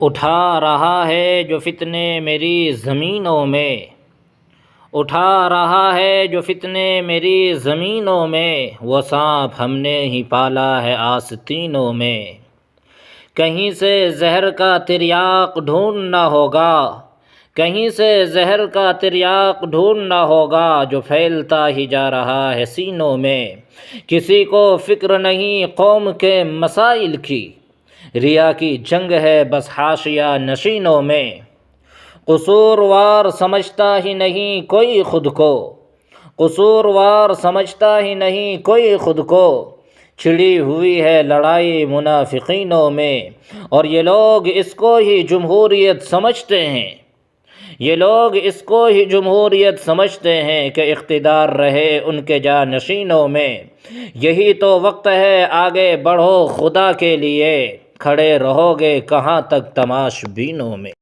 اٹھا رہا ہے جو فتنے میری زمینوں میں، اٹھا رہا ہے جو فتنے میری زمینوں میں، وہ سانپ ہم نے ہی پالا ہے آستینوں میں۔ کہیں سے زہر کا تریاق ڈھونڈنا ہوگا، کہیں سے زہر کا تریاق ڈھونڈنا ہوگا، جو پھیلتا ہی جا رہا ہے سینوں میں۔ کسی کو فکر نہیں قوم کے مسائل کی، ریا کی جنگ ہے بس حاشیہ نشینوں میں۔ قصوروار سمجھتا ہی نہیں کوئی خود کو، قصوروار سمجھتا ہی نہیں کوئی خود کو، چھڑی ہوئی ہے لڑائی منافقینوں میں۔ اور یہ لوگ اس کو ہی جمہوریت سمجھتے ہیں، یہ لوگ اس کو ہی جمہوریت سمجھتے ہیں کہ اقتدار رہے ان کے جانشینوں میں۔ یہی تو وقت ہے آگے بڑھو خدا کے لیے، کھڑے رہو گے کہاں تک تماش بینوں میں۔